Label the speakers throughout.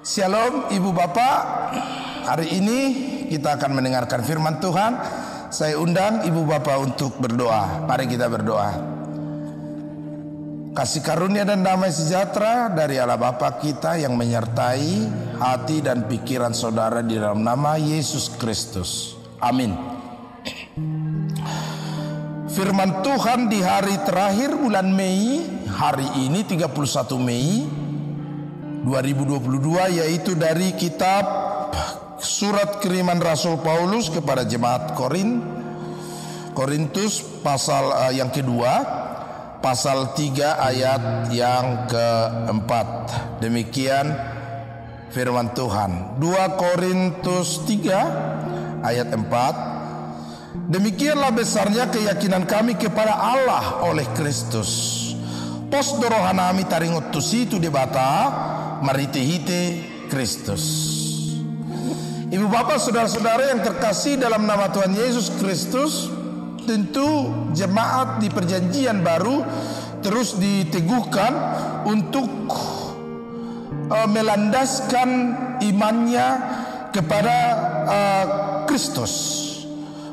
Speaker 1: Shalom Ibu Bapak. Hari ini kita akan mendengarkan firman Tuhan. Saya undang Ibu Bapak untuk berdoa. Mari kita berdoa. Kasih karunia dan damai sejahtera dari Allah Bapa kita yang menyertai hati dan pikiran saudara di dalam nama Yesus Kristus. Amin. Firman Tuhan di hari terakhir bulan Mei, hari ini 31 Mei 2022, yaitu dari kitab surat kiriman Rasul Paulus kepada jemaat Korintus pasal yang kedua, pasal 3 ayat yang keempat. Demikian firman Tuhan. 2 Korintus 3 ayat 4. Demikianlah besarnya keyakinan kami kepada Allah oleh Kristus. Pos dorohanami taringot tusitu debata maritihite Kristus. Ibu bapak saudara-saudara yang terkasih dalam nama Tuhan Yesus Kristus, tentu jemaat di perjanjian baru terus diteguhkan untuk melandaskan imannya kepada Kristus,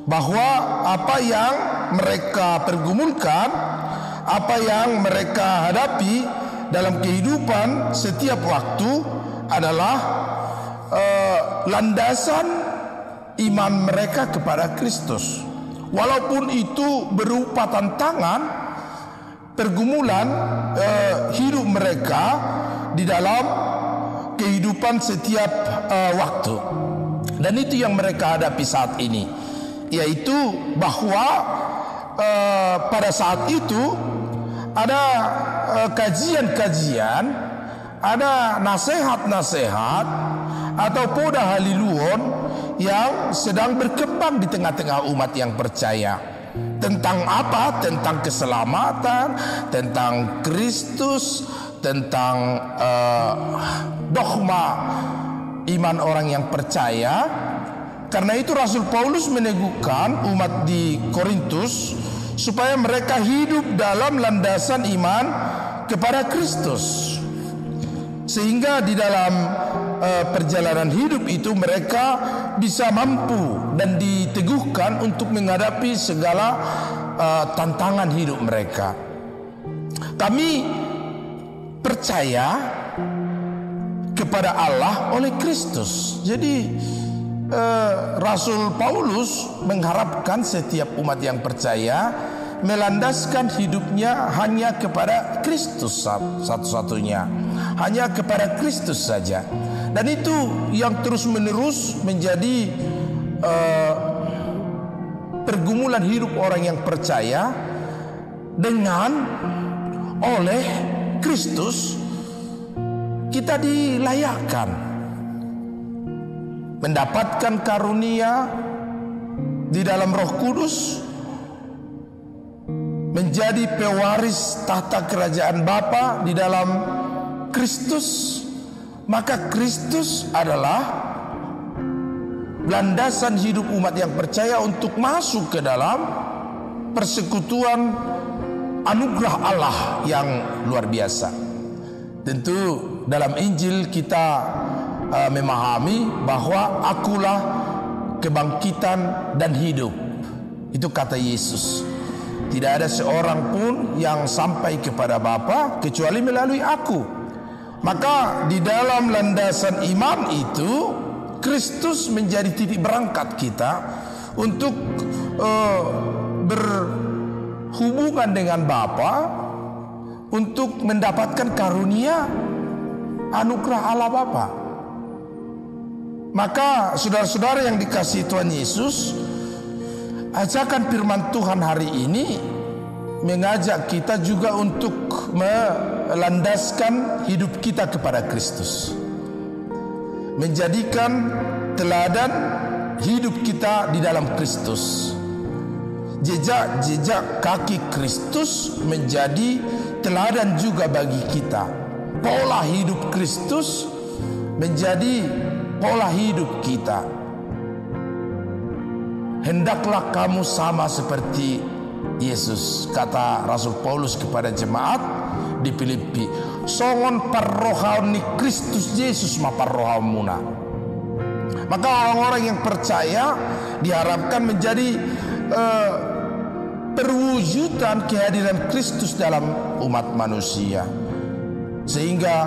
Speaker 1: bahwa apa yang mereka pergumulkan, apa yang mereka hadapi dalam kehidupan setiap waktu adalah landasan iman mereka kepada Kristus. Walaupun itu berupa tantangan, pergumulan hidup mereka di dalam kehidupan setiap waktu. Dan itu yang mereka hadapi saat ini, yaitu bahwa pada saat itu ada kajian-kajian, ada nasihat-nasihat atau poda haliluon yang sedang berkembang di tengah-tengah umat yang percaya. Tentang apa? Tentang keselamatan, tentang Kristus, tentang dogma iman orang yang percaya. Karena itu Rasul Paulus meneguhkan umat di Korintus supaya mereka hidup dalam landasan iman kepada Kristus, sehingga di dalam perjalanan hidup itu mereka bisa mampu dan diteguhkan untuk menghadapi segala tantangan hidup mereka. Kami percaya kepada Allah oleh Kristus. Jadi Rasul Paulus mengharapkan setiap umat yang percaya melandaskan hidupnya hanya kepada Kristus satu-satunya, hanya kepada Kristus saja. Dan itu yang terus-menerus menjadi pergumulan hidup orang yang percaya. Dengan oleh Kristus kita dilayakkan mendapatkan karunia di dalam Roh Kudus, menjadi pewaris tahta kerajaan Bapa di dalam Kristus. Maka Kristus adalah landasan hidup umat yang percaya untuk masuk ke dalam persekutuan anugerah Allah yang luar biasa. Tentu dalam Injil kita memahami bahwa akulah kebangkitan dan hidup. Itu kata Yesus. Tidak ada seorang pun yang sampai kepada Bapa kecuali melalui aku. Maka di dalam landasan iman itu Kristus menjadi titik berangkat kita untuk berhubungan dengan Bapa, untuk mendapatkan karunia anugerah Allah Bapa. Maka saudara-saudara yang dikasihi Tuhan Yesus, ajakan firman Tuhan hari ini mengajak kita juga untuk melandaskan hidup kita kepada Kristus, menjadikan teladan hidup kita di dalam Kristus. Jejak-jejak kaki Kristus menjadi teladan juga bagi kita. Pola hidup Kristus menjadi pola hidup kita. Hendaklah kamu sama seperti Yesus, kata Rasul Paulus kepada jemaat di Filipi, songon parrohani Kristus Yesus ma parrohamuna. Maka orang-orang yang percaya diharapkan menjadi perwujudan kehadiran Kristus dalam umat manusia, sehingga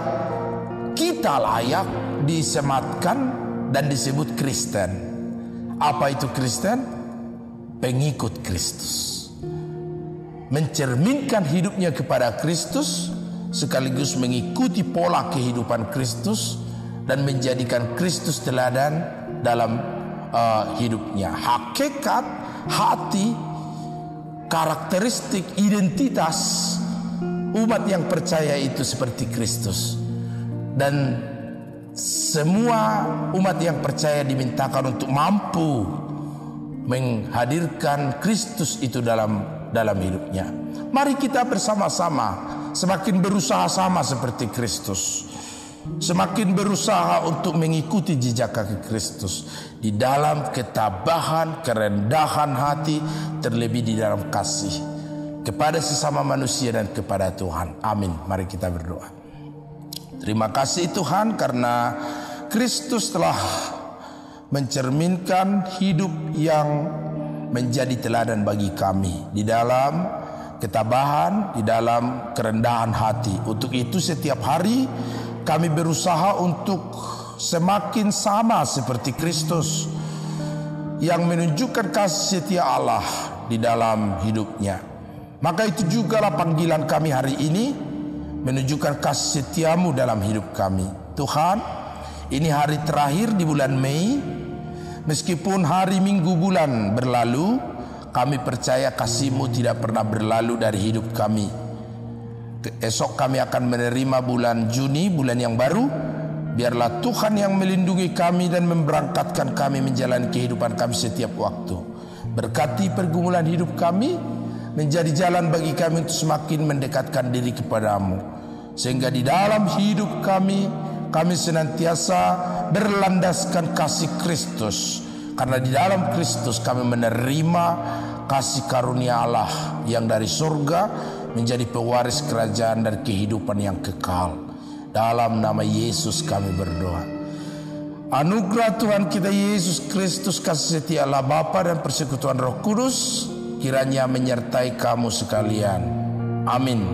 Speaker 1: kita layak disematkan dan disebut Kristen. Apa itu Kristen? Pengikut Kristus, mencerminkan hidupnya kepada Kristus, sekaligus mengikuti pola kehidupan Kristus dan menjadikan Kristus teladan dalam hidupnya. Hakikat hati, karakteristik, identitas umat yang percaya itu seperti Kristus. Dan semua umat yang percaya dimintakan untuk mampu menghadirkan Kristus itu dalam hidupnya. Mari kita bersama-sama semakin berusaha sama seperti Kristus, semakin berusaha untuk mengikuti jejak kaki Kristus di dalam ketabahan, kerendahan hati, terlebih di dalam kasih kepada sesama manusia dan kepada Tuhan. Amin. Mari kita berdoa. Terima kasih Tuhan, karena Kristus telah mencerminkan hidup yang menjadi teladan bagi kami di dalam ketabahan, di dalam kerendahan hati. Untuk itu setiap hari kami berusaha untuk semakin sama seperti Kristus yang menunjukkan kasih setia Allah di dalam hidupnya. Maka itu jugalah panggilan kami hari ini, menunjukkan kasih setiamu dalam hidup kami. Tuhan, ini hari terakhir di bulan Mei. Meskipun hari Minggu bulan berlalu, kami percaya kasih-Mu tidak pernah berlalu dari hidup kami. Esok kami akan menerima bulan Juni, bulan yang baru. Biarlah Tuhan yang melindungi kami dan memberangkatkan kami menjalani kehidupan kami setiap waktu. Berkati pergumulan hidup kami, menjadi jalan bagi kami untuk semakin mendekatkan diri kepada-Mu. Sehingga di dalam hidup kami senantiasa berlandaskan kasih Kristus, karena di dalam Kristus kami menerima kasih karunia Allah yang dari surga menjadi pewaris kerajaan dan kehidupan yang kekal. Dalam nama Yesus kami berdoa. Anugerah Tuhan kita Yesus Kristus, kasih setia Allah Bapa dan persekutuan Roh Kudus kiranya menyertai kamu sekalian. Amin.